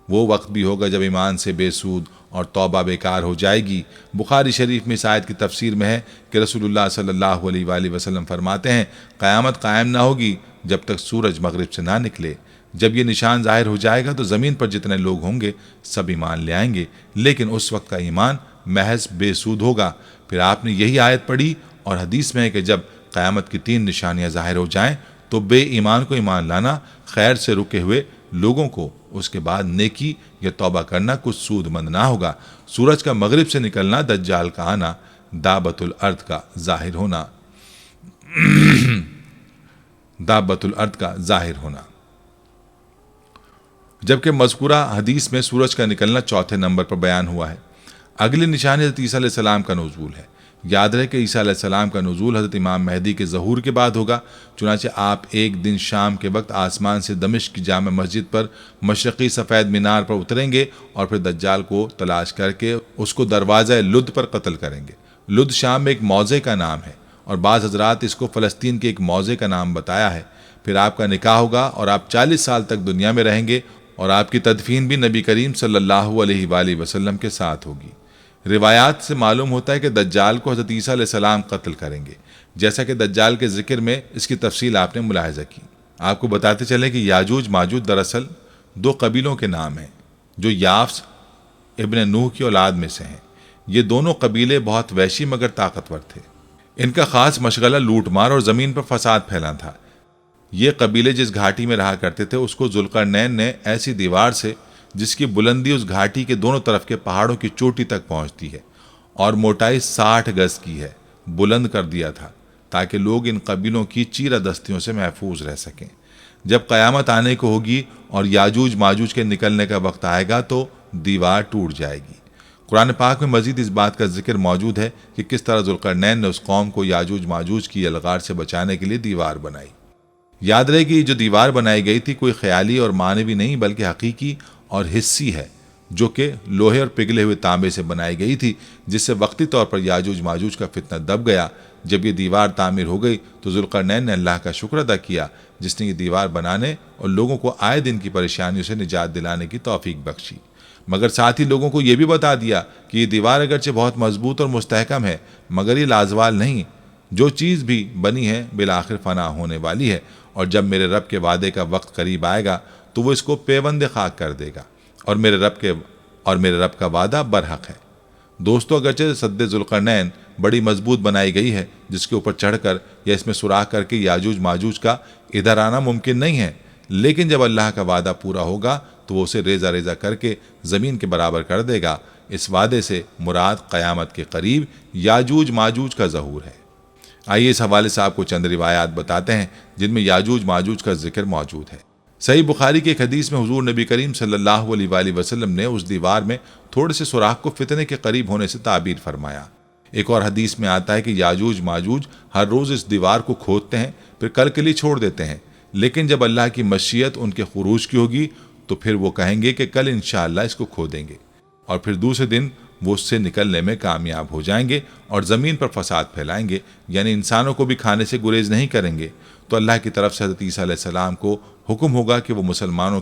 وہ وقت بھی ہوگا جب ایمان سے بے سود اور توبہ بیکار ہو جائے گی۔ بخاری شریف میں اس آیت کی تفسیر میں ہے کہ رسول اللہ صلی اللہ علیہ وآلہ وسلم فرماتے ہیں، قیامت قائم نہ ہوگی جب تک سورج مغرب سے نہ نکلے۔ جب یہ نشان ظاہر ہو جائے گا تو زمین پر جتنے لوگ ہوں گے سب ایمان لے آئیں گے، لیکن اس وقت کا ایمان محض بے سود ہوگا۔ پھر آپ نے یہی آیت پڑھی اور حدیث میں ہے کہ جب قیامت کی 3 نشانیاں ظاہر ہو جائیں تو بے ایمان کو ایمان لانا، خیر سے رکے ہوئے لوگوں کو اس کے بعد نیکی یا توبہ کرنا کچھ سود مند نہ ہوگا۔ سورج کا مغرب سے نکلنا، دجال کا آنا، دابت الارض کا ظاہر ہونا دابت الارض کا ظاہر ہونا۔ جبکہ مذکورہ حدیث میں سورج کا نکلنا 4تھے نمبر پر بیان ہوا ہے۔ اگلی نشانی حضرت عیسیٰ علیہ السلام کا نزول ہے۔ یاد رہے کہ عیسیٰ علیہ السلام کا نزول حضرت امام مہدی کے ظہور کے بعد ہوگا، چنانچہ آپ ایک دن شام کے وقت آسمان سے دمشق کی جامع مسجد پر مشرقی سفید مینار پر اتریں گے اور پھر دجال کو تلاش کر کے اس کو دروازہ لد پر قتل کریں گے۔ لد شام میں ایک موضع کا نام ہے اور بعض حضرات اس کو فلسطین کے ایک موضع کا نام بتایا ہے۔ پھر آپ کا نکاح ہوگا اور آپ 40 سال تک دنیا میں رہیں گے اور آپ کی تدفین بھی نبی کریم صلی اللہ علیہ وآلہ وسلم کے ساتھ ہوگی۔ روایات سے معلوم ہوتا ہے کہ دجال کو حضرت عیسیٰ علیہ السلام قتل کریں گے، جیسا کہ دجال کے ذکر میں اس کی تفصیل آپ نے ملاحظہ کی۔ آپ کو بتاتے چلیں کہ یاجوج ماجوج دراصل 2 قبیلوں کے نام ہیں جو یافس ابن نوح کی اولاد میں سے ہیں۔ یہ دونوں قبیلے بہت وحشی مگر طاقتور تھے۔ ان کا خاص مشغلہ لوٹ مار اور زمین پر فساد پھیلانا تھا۔ یہ قبیلے جس گھاٹی میں رہا کرتے تھے اس کو ذوالقرنین نے ایسی دیوار سے جس کی بلندی اس گھاٹی کے دونوں طرف کے پہاڑوں کی چوٹی تک پہنچتی ہے اور موٹائی 60 گز کی ہے، بلند کر دیا تھا تاکہ لوگ ان قبیلوں کی چیرہ دستیوں سے محفوظ رہ سکیں۔ جب قیامت آنے کو ہوگی اور یاجوج ماجوج کے نکلنے کا وقت آئے گا تو دیوار ٹوٹ جائے گی۔ قرآن پاک میں مزید اس بات کا ذکر موجود ہے کہ کس طرح ذوالقرنین نے اس قوم کو یاجوج ماجوج کی الغار سے بچانے کے لیے دیوار بنائی۔ یاد رہے کہ جو دیوار بنائی گئی تھی کوئی خیالی اور معنوی نہیں بلکہ حقیقی اور حسی ہے، جو کہ لوہے اور پگھلے ہوئے تانبے سے بنائی گئی تھی، جس سے وقتی طور پر یاجوج ماجوج کا فتنہ دب گیا۔ جب یہ دیوار تعمیر ہو گئی تو ذوالقرنین نے اللہ کا شکر ادا کیا جس نے یہ دیوار بنانے اور لوگوں کو آئے دن کی پریشانیوں سے نجات دلانے کی توفیق بخشی، مگر ساتھ ہی لوگوں کو یہ بھی بتا دیا کہ یہ دیوار اگرچہ بہت مضبوط اور مستحکم ہے مگر یہ لازوال نہیں، جو چیز بھی بنی ہے بالآخر فنا ہونے والی ہے، اور جب میرے رب کے وعدے کا وقت قریب آئے گا تو وہ اس کو پیوند خاک کر دے گا، اور میرے رب کا وعدہ برحق ہے۔ دوستو، اگرچہ سد ذوالقرنین بڑی مضبوط بنائی گئی ہے جس کے اوپر چڑھ کر یا اس میں سوراخ کر کے یاجوج ماجوج کا ادھر آنا ممکن نہیں ہے، لیکن جب اللہ کا وعدہ پورا ہوگا تو وہ اسے ریزہ ریزہ کر کے زمین کے برابر کر دے گا۔ اس وعدے سے مراد قیامت کے قریب یاجوج ماجوج کا ظہور ہے۔ آئیے اس حوالے سے آپ کو چند روایات بتاتے ہیں جن میں یاجوج ماجوج کا ذکر موجود ہے۔ صحیح بخاری کے ایک حدیث میں حضور نبی کریم صلی اللہ علیہ وآلہ وسلم نے اس دیوار میں تھوڑے سے سوراخ کو فتنے کے قریب ہونے سے تعبیر فرمایا۔ ایک اور حدیث میں آتا ہے کہ یاجوج ماجوج ہر روز اس دیوار کو کھودتے ہیں پھر کل کے لیے چھوڑ دیتے ہیں، لیکن جب اللہ کی مشیت ان کے خروج کی ہوگی تو پھر وہ کہیں گے کہ کل انشاءاللہ اس کو کھودیں گے، اور پھر دوسرے دن وہ اس سے نکلنے میں کامیاب ہو جائیں گے اور زمین پر فساد پھیلائیں گے، یعنی انسانوں کو بھی کھانے سے گریز نہیں کریں گے۔ تو اللہ کی طرف سے حضرت عیسیٰ علیہ السلام کو حکم ہوگا کہ وہ مسلمانوں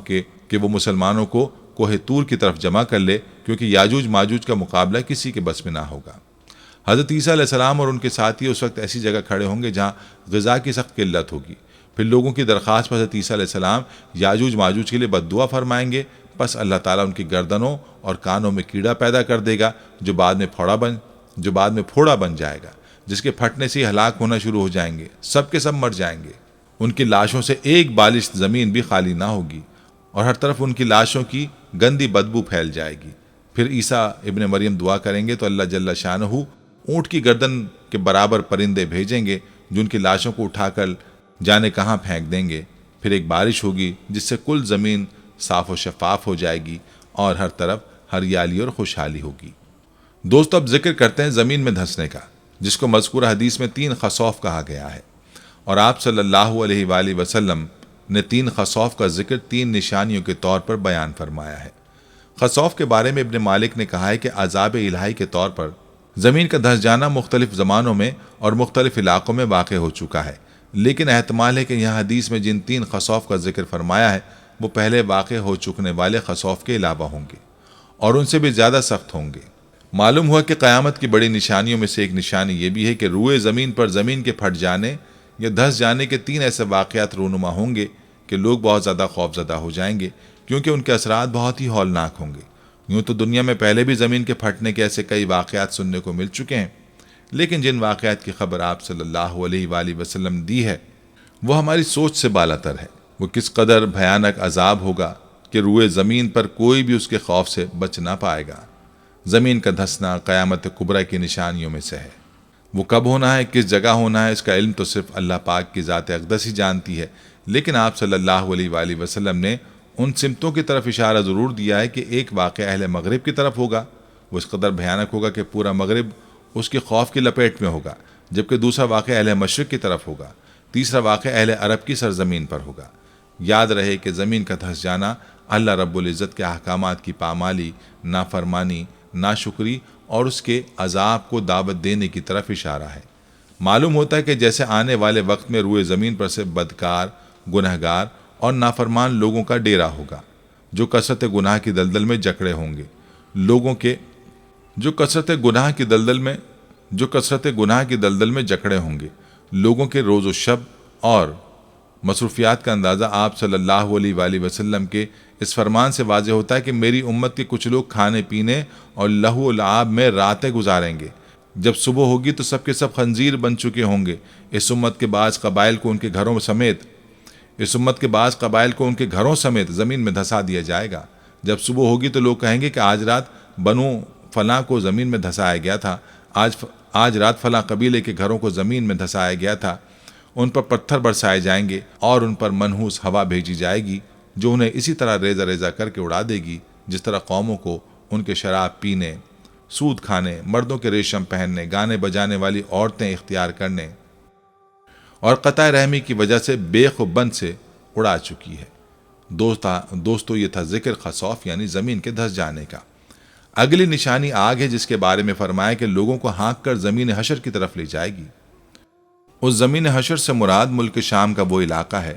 کو کوہ طور کی طرف جمع کر لے، کیونکہ یاجوج ماجوج کا مقابلہ کسی کے بس میں نہ ہوگا۔ حضرت عیسیٰ علیہ السلام اور ان کے ساتھی اس وقت ایسی جگہ کھڑے ہوں گے جہاں غذا کی سخت قلت ہوگی۔ پھر لوگوں کی درخواست پر حضرت عیسیٰ علیہ السلام یاجوج ماجوج کے لیے بد دعا فرمائیں گے، پس اللہ تعالیٰ ان کی گردنوں اور کانوں میں کیڑا پیدا کر دے گا جو بعد میں پھوڑا بن جائے گا، جس کے پھٹنے سے ہلاک ہونا شروع ہو جائیں گے، سب کے سب مر جائیں گے۔ ان کی لاشوں سے ایک بالش زمین بھی خالی نہ ہوگی اور ہر طرف ان کی لاشوں کی گندی بدبو پھیل جائے گی۔ پھر عیسیٰ ابن مریم دعا کریں گے تو اللہ جل شانہ اونٹ کی گردن کے برابر پرندے بھیجیں گے جو ان کی لاشوں کو اٹھا کر جانے کہاں پھینک دیں گے۔ پھر ایک بارش ہوگی جس سے کل زمین صاف و شفاف ہو جائے گی اور ہر طرف ہریالی اور خوشحالی ہوگی۔ دوستو، اب ذکر کرتے ہیں زمین میں دھنسنے کا، جس کو مذکورہ حدیث میں 3 خسوف کہا گیا ہے، اور آپ صلی اللہ علیہ وآلہ وسلم نے 3 خسوف کا ذکر 3 نشانیوں کے طور پر بیان فرمایا ہے۔ خسوف کے بارے میں ابن مالک نے کہا ہے کہ عذاب الہی کے طور پر زمین کا دھنس جانا مختلف زمانوں میں اور مختلف علاقوں میں واقع ہو چکا ہے، لیکن احتمال ہے کہ یہاں حدیث میں جن 3 خسوف کا ذکر فرمایا ہے وہ پہلے واقع ہو چکنے والے خسوف کے علاوہ ہوں گے اور ان سے بھی زیادہ سخت ہوں گے۔ معلوم ہوا کہ قیامت کی بڑی نشانیوں میں سے ایک نشانی یہ بھی ہے کہ روئے زمین پر زمین کے پھٹ جانے یا دھس جانے کے 3 ایسے واقعات رونما ہوں گے کہ لوگ بہت زیادہ خوفزدہ ہو جائیں گے، کیونکہ ان کے اثرات بہت ہی ہولناک ہوں گے۔ یوں تو دنیا میں پہلے بھی زمین کے پھٹنے کے ایسے کئی واقعات سننے کو مل چکے ہیں، لیکن جن واقعات کی خبر آپ صلی اللہ علیہ وآلہ وسلم دی ہے وہ ہماری سوچ سے بالاتر ہے۔ وہ کس قدر بھیانک عذاب ہوگا کہ روئے زمین پر کوئی بھی اس کے خوف سے بچ نہ پائے گا۔ زمین کا دھسنا قیامت کبریٰ کی نشانیوں میں سے ہے۔ وہ کب ہونا ہے، کس جگہ ہونا ہے، اس کا علم تو صرف اللہ پاک کی ذات اقدس ہی جانتی ہے، لیکن آپ صلی اللہ علیہ وآلہ وسلم نے ان سمتوں کی طرف اشارہ ضرور دیا ہے کہ ایک واقعہ اہل مغرب کی طرف ہوگا، وہ اس قدر بھیانک ہوگا کہ پورا مغرب اس کے خوف کی لپیٹ میں ہوگا، جبکہ دوسرا واقعہ اہل مشرق کی طرف ہوگا، تیسرا واقعہ اہل عرب کی سرزمین پر ہوگا۔ یاد رہے کہ زمین کا دھس جانا اللہ رب العزت کے احکامات کی پامالی، نافرمانی، ناشکری اور اس کے عذاب کو دعوت دینے کی طرف اشارہ ہے۔ معلوم ہوتا ہے کہ جیسے آنے والے وقت میں روئے زمین پر سے بدکار، گنہگار اور نافرمان لوگوں کا ڈیرا ہوگا، جو کثرت گناہ کی دلدل میں جکڑے ہوں گے، لوگوں کے روز و شب اور مصروفیات کا اندازہ آپ صلی اللہ علیہ وآلہ وسلم کے اس فرمان سے واضح ہوتا ہے کہ میری امت کے کچھ لوگ کھانے پینے اور لہو و لعاب میں راتیں گزاریں گے، جب صبح ہوگی تو سب کے سب خنزیر بن چکے ہوں گے۔ اس امت کے بعض قبائل کو ان کے گھروں سمیت زمین میں دھسا دیا جائے گا۔ جب صبح ہوگی تو لوگ کہیں گے کہ آج رات بنو فلاں کو زمین میں دھسایا گیا تھا، آج رات فلاں قبیلے کے گھروں کو زمین میں دھسایا گیا تھا۔ ان پر پتھر برسائے جائیں گے اور ان پر منحوس ہوا بھیجی جائے گی جو انہیں اسی طرح ریزہ ریزہ کر کے اڑا دے گی جس طرح قوموں کو ان کے شراب پینے، سود کھانے، مردوں کے ریشم پہننے، گانے بجانے والی عورتیں اختیار کرنے اور قطع رحمی کی وجہ سے بیخ و بند سے اڑا چکی ہے۔ دوستو، یہ تھا ذکر خسوف یعنی زمین کے دھس جانے کا۔ اگلی نشانی آگ ہے، جس کے بارے میں فرمایا کہ لوگوں کو ہانک کر زمین حشر کی طرف لے جائے گی۔ اس زمین حشر سے مراد ملک شام کا وہ علاقہ ہے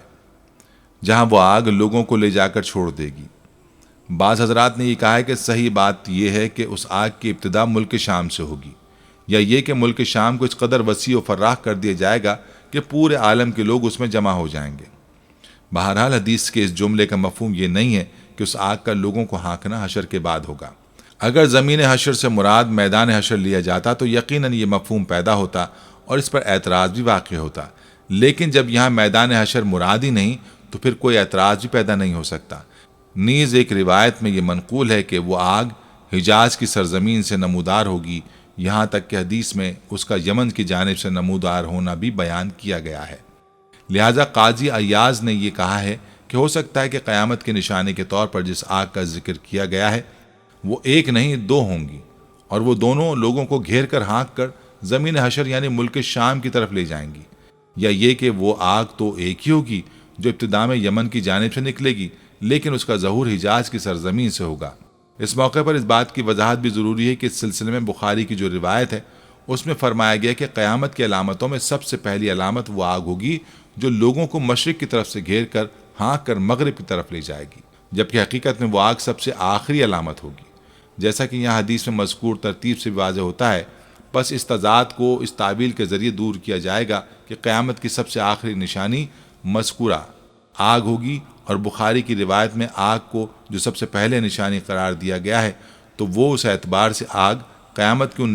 جہاں وہ آگ لوگوں کو لے جا کر چھوڑ دے گی۔ بعض حضرات نے یہ کہا ہے کہ صحیح بات یہ ہے کہ اس آگ کی ابتدا ملک شام سے ہوگی، یا یہ کہ ملک شام کو اس قدر وسیع و فراخ کر دیا جائے گا کہ پورے عالم کے لوگ اس میں جمع ہو جائیں گے۔ بہرحال حدیث کے اس جملے کا مفہوم یہ نہیں ہے کہ اس آگ کا لوگوں کو ہانکنا حشر کے بعد ہوگا۔ اگر زمین حشر سے مراد میدان حشر لیا جاتا تو یقیناً یہ مفہوم پیدا ہوتا اور اس پر اعتراض بھی واقع ہوتا، لیکن جب یہاں میدان حشر مراد ہی نہیں تو پھر کوئی اعتراض بھی پیدا نہیں ہو سکتا۔ نیز ایک روایت میں یہ منقول ہے کہ وہ آگ حجاز کی سرزمین سے نمودار ہوگی، یہاں تک کہ حدیث میں اس کا یمن کی جانب سے نمودار ہونا بھی بیان کیا گیا ہے۔ لہذا قاضی ایاز نے یہ کہا ہے کہ ہو سکتا ہے کہ قیامت کے نشانے کے طور پر جس آگ کا ذکر کیا گیا ہے وہ ایک نہیں 2 ہوں گی، اور وہ دونوں لوگوں کو گھیر کر ہانک کر زمین حشر یعنی ملک شام کی طرف لے جائیں گی، یا یہ کہ وہ آگ تو ایک ہی ہوگی جو ابتدا میں یمن کی جانب سے نکلے گی، لیکن اس کا ظہور حجاز کی سرزمین سے ہوگا۔ اس موقع پر اس بات کی وضاحت بھی ضروری ہے کہ اس سلسلے میں بخاری کی جو روایت ہے اس میں فرمایا گیا کہ قیامت کی علامتوں میں سب سے پہلی علامت وہ آگ ہوگی جو لوگوں کو مشرق کی طرف سے گھیر کر ہانک کر مغرب کی طرف لے جائے گی، جبکہ حقیقت میں وہ آگ سب سے آخری علامت ہوگی، جیسا کہ یہاں حدیث میں مذکور ترتیب سے واضح ہوتا ہے۔ بس اس تضاد کو اس تعبیل کے ذریعے دور کیا جائے گا کہ قیامت کی سب سے آخری نشانی مذکورہ آگ ہوگی، اور بخاری کی روایت میں آگ کو جو سب سے پہلے نشانی قرار دیا گیا ہے تو وہ اس اعتبار سے قیامت کی ان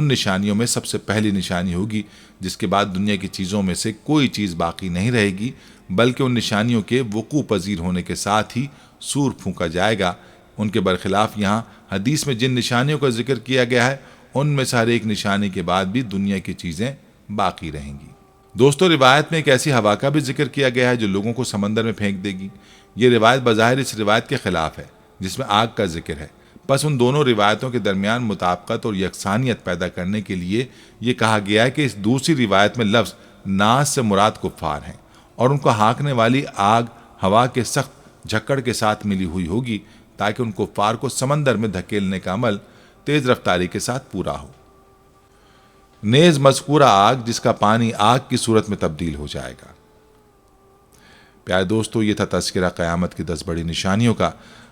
نشانیوں میں سب سے پہلی نشانی ہوگی جس کے بعد دنیا کی چیزوں میں سے کوئی چیز باقی نہیں رہے گی، بلکہ ان نشانیوں کے وقوع پذیر ہونے کے ساتھ ہی سور پھونکا جائے گا۔ ان کے برخلاف یہاں حدیث میں جن نشانیوں کا ذکر کیا گیا ہے ان میں سے ہر ایک نشانی کے بعد بھی دنیا کی چیزیں باقی رہیں گی۔ دوستو، روایت میں ایک ایسی ہوا کا بھی ذکر کیا گیا ہے جو لوگوں کو سمندر میں پھینک دے گی۔ یہ روایت بظاہر اس روایت کے خلاف ہے جس میں آگ کا ذکر ہے۔ بس ان دونوں روایتوں کے درمیان مطابقت اور یکسانیت پیدا کرنے کے لیے یہ کہا گیا ہے کہ اس دوسری روایت میں لفظ ناس سے مراد کفار ہیں اور ان کو ہانکنے والی آگ ہوا کے سخت جھکڑ کے ساتھ ملی ہوئی ہوگی تاکہ ان کفار کو سمندر میں دھکیلنے کا عمل تیز رفتاری کے ساتھ پورا ہو۔ نیز مذکورہ آگ جس کا پانی آگ کی صورت میں تبدیل ہو جائے گا۔ پیارے دوستو، یہ تھا تذکرہ قیامت کی 10 بڑی نشانیوں کا۔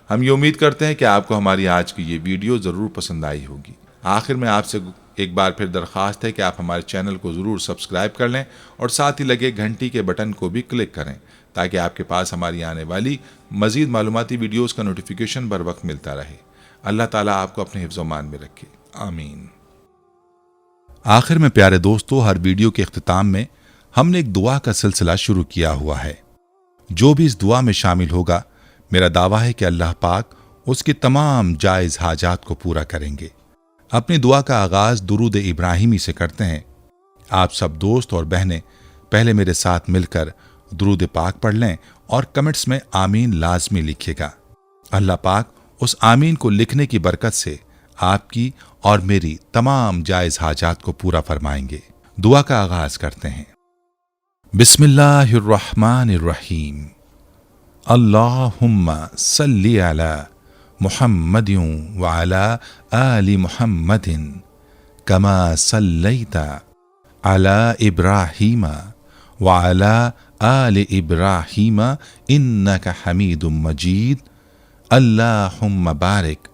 ہم یہ امید کرتے ہیں کہ آپ کو ہماری آج کی یہ ویڈیو ضرور پسند آئی ہوگی۔ آخر میں آپ سے ایک بار پھر درخواست ہے کہ آپ ہمارے چینل کو ضرور سبسکرائب کر لیں اور ساتھ ہی لگے گھنٹی کے بٹن کو بھی کلک کریں تاکہ آپ کے پاس ہماری آنے والی مزید معلوماتی ویڈیوز کا نوٹیفیکیشن بر وقت ملتا رہے۔ اللہ تعالیٰ آپ کو اپنے حفظ و امان میں رکھے، آمین۔ آخر میں پیارے دوستو، ہر ویڈیو کے اختتام میں ہم نے ایک دعا کا سلسلہ شروع کیا ہوا ہے۔ جو بھی اس دعا میں شامل ہوگا، میرا دعویٰ ہے کہ اللہ پاک اس کی تمام جائز حاجات کو پورا کریں گے۔ اپنی دعا کا آغاز درود ابراہیمی سے کرتے ہیں۔ آپ سب دوست اور بہنیں پہلے میرے ساتھ مل کر درود پاک پڑھ لیں اور کمنٹس میں آمین لازمی لکھیے گا۔ اللہ پاک اس آمین کو لکھنے کی برکت سے آپ کی اور میری تمام جائز حاجات کو پورا فرمائیں گے۔ دعا کا آغاز کرتے ہیں۔ بسم اللہ الرحمن الرحیم۔ اللہم صلی علی محمد وعلی آل محمد کما صلیت علی ابراہیم وعلی آل ابراہیم انک حمید مجید۔ اللہم بارک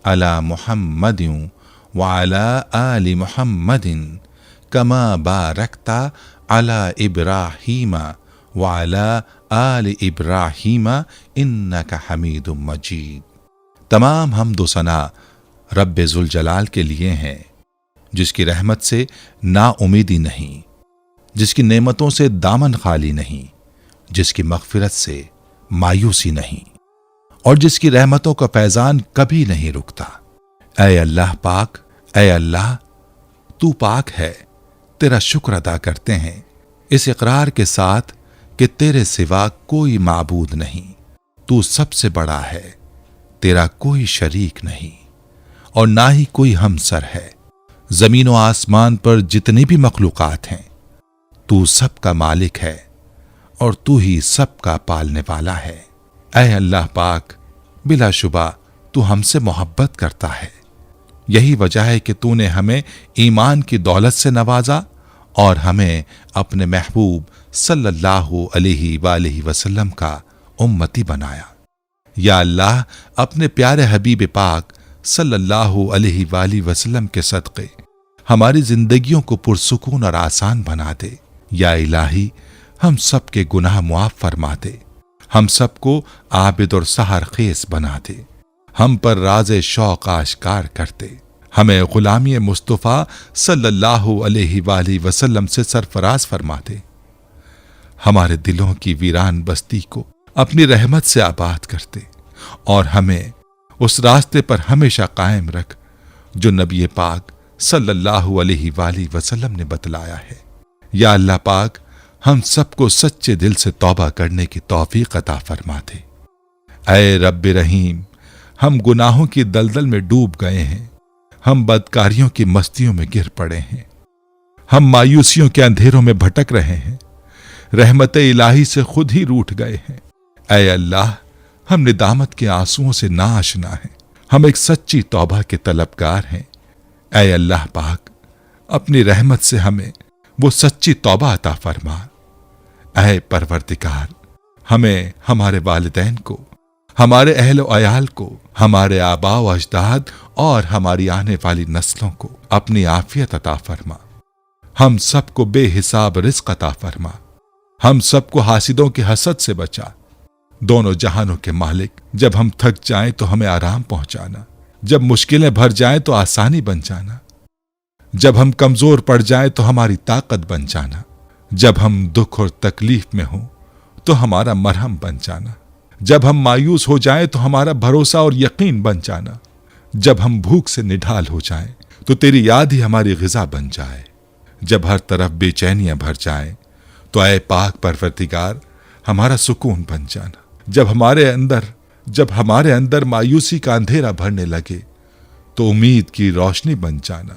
علی محمد وعلی آل محمد کما بارکت علی ابراہیم وعلی آل ابراہیم انک حمید مجید۔ تمام حمد و ثنا رب ذوالجلال کے لیے ہیں، جس کی رحمت سے نا امیدی نہیں، جس کی نعمتوں سے دامن خالی نہیں، جس کی مغفرت سے مایوسی نہیں، اور جس کی رحمتوں کا فیضان کبھی نہیں رکتا۔ اے اللہ پاک، اے اللہ تو پاک ہے، تیرا شکر ادا کرتے ہیں اس اقرار کے ساتھ کہ تیرے سوا کوئی معبود نہیں، تو سب سے بڑا ہے، تیرا کوئی شریک نہیں اور نہ ہی کوئی ہمسر ہے۔ زمین و آسمان پر جتنی بھی مخلوقات ہیں، تو سب کا مالک ہے اور تو ہی سب کا پالنے والا ہے۔ اے اللہ پاک، بلا شبہ تو ہم سے محبت کرتا ہے، یہی وجہ ہے کہ تو نے ہمیں ایمان کی دولت سے نوازا اور ہمیں اپنے محبوب صلی اللہ علیہ وآلہ وسلم کا امتی بنایا۔ یا اللہ، اپنے پیارے حبیب پاک صلی اللہ علیہ وآلہ وسلم کے صدقے ہماری زندگیوں کو پرسکون اور آسان بنا دے۔ یا الہی، ہم سب کے گناہ معاف فرما دے، ہم سب کو عابد اور سحر خیز بنا دے، ہم پر راز شوق آشکار کر دے، ہمیں غلامی مصطفیٰ صلی اللہ علیہ وآلہ وسلم سے سرفراز فرما دے، ہمارے دلوں کی ویران بستی کو اپنی رحمت سے آباد کر دے اور ہمیں اس راستے پر ہمیشہ قائم رکھ جو نبی پاک صلی اللہ علیہ وآلہ وسلم نے بتلایا ہے۔ یا اللہ پاک، ہم سب کو سچے دل سے توبہ کرنے کی توفیق عطا فرما دے۔ اے رب رحیم، ہم گناہوں کی دلدل میں ڈوب گئے ہیں، ہم بدکاریوں کی مستیوں میں گر پڑے ہیں، ہم مایوسیوں کے اندھیروں میں بھٹک رہے ہیں، رحمت الہی سے خود ہی روٹھ گئے ہیں۔ اے اللہ، ہم ندامت کے آنسوؤں سے ناآشنا ہیں، ہم ایک سچی توبہ کے طلبگار ہیں۔ اے اللہ پاک، اپنی رحمت سے ہمیں وہ سچی توبہ عطا فرما۔ اے پروردگار، ہمیں، ہمارے والدین کو، ہمارے اہل و عیال کو، ہمارے آباء و اجداد اور ہماری آنے والی نسلوں کو اپنی عافیت عطا فرما۔ ہم سب کو بے حساب رزق عطا فرما، ہم سب کو حاسدوں کے حسد سے بچا۔ دونوں جہانوں کے مالک، جب ہم تھک جائیں تو ہمیں آرام پہنچانا، جب مشکلیں بھر جائیں تو آسانی بن جانا، جب ہم کمزور پڑ جائیں تو ہماری طاقت بن جانا، جب ہم دکھ اور تکلیف میں ہوں تو ہمارا مرہم بن جانا، جب ہم مایوس ہو جائیں تو ہمارا بھروسہ اور یقین بن جانا، جب ہم بھوک سے نڈھال ہو جائیں تو تیری یاد ہی ہماری غذا بن جائے۔ جب ہر طرف بے چینیاں بھر جائیں تو اے پاک پروردگار ہمارا سکون بن جانا۔ جب ہمارے اندر مایوسی کا اندھیرا بھرنے لگے تو امید کی روشنی بن جانا۔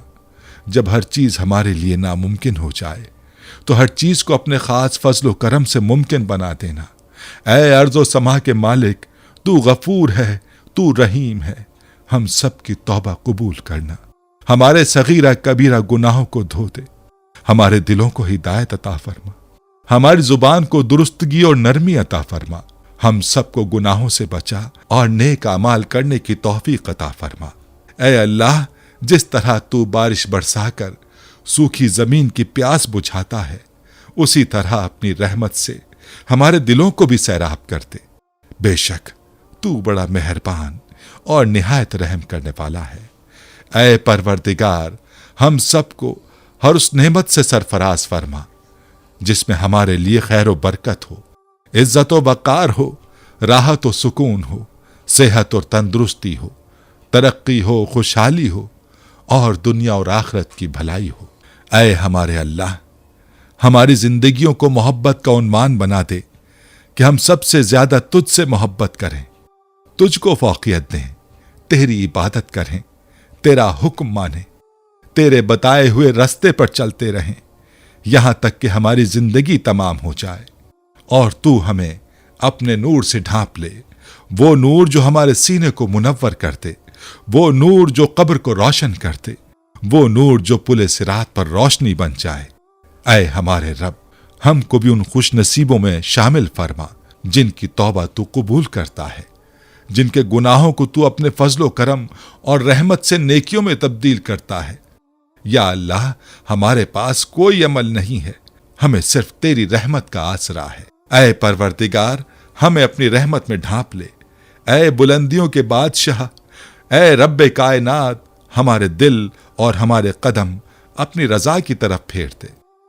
جب ہر چیز ہمارے لیے ناممکن ہو جائے تو ہر چیز کو اپنے خاص فضل و کرم سے ممکن بنا دینا۔ اے ارض و سما کے مالک، تو غفور ہے، تو رحیم ہے، ہم سب کی توبہ قبول کرنا۔ ہمارے صغیرہ کبیرہ گناہوں کو دھو دے، ہمارے دلوں کو ہدایت عطا فرما، ہماری زبان کو درستگی اور نرمی عطا فرما، ہم سب کو گناہوں سے بچا اور نیک اعمال کرنے کی توفیق عطا فرما۔ اے اللہ، جس طرح تو بارش برسا کر سوکھی زمین کی پیاس بجھاتا ہے، اسی طرح اپنی رحمت سے ہمارے دلوں کو بھی سیراب کر دے۔ بے شک تو بڑا مہربان اور نہایت رحم کرنے والا ہے۔ اے پروردگار، ہم سب کو ہر اس نعمت سے سرفراز فرما جس میں ہمارے لیے خیر و برکت ہو، عزت و وقار ہو، راحت و سکون ہو، صحت اور تندرستی ہو، ترقی ہو، خوشحالی ہو اور دنیا اور آخرت کی بھلائی ہو۔ اے ہمارے اللہ، ہماری زندگیوں کو محبت کا عنوان بنا دے کہ ہم سب سے زیادہ تجھ سے محبت کریں، تجھ کو فوقیت دیں، تیری عبادت کریں، تیرا حکم مانیں، تیرے بتائے ہوئے رستے پر چلتے رہیں یہاں تک کہ ہماری زندگی تمام ہو جائے، اور تو ہمیں اپنے نور سے ڈھانپ لے، وہ نور جو ہمارے سینے کو منور کر دے، وہ نور جو قبر کو روشن کر دے، وہ نور جو پل صراط پر روشنی بن جائے۔ اے ہمارے رب، ہم کو بھی ان خوش نصیبوں میں شامل فرما جن کی توبہ تو قبول کرتا ہے، جن کے گناہوں کو تو اپنے فضل و کرم اور رحمت سے نیکیوں میں تبدیل کرتا ہے۔ یا اللہ، ہمارے پاس کوئی عمل نہیں ہے، ہمیں صرف تیری رحمت کا آسرا ہے۔ اے پروردگار، ہمیں اپنی رحمت میں ڈھانپ لے۔ اے بلندیوں کے بادشاہ، اے رب کائنات، ہمارے دل اور ہمارے قدم اپنی رضا کی طرف پھیر دے۔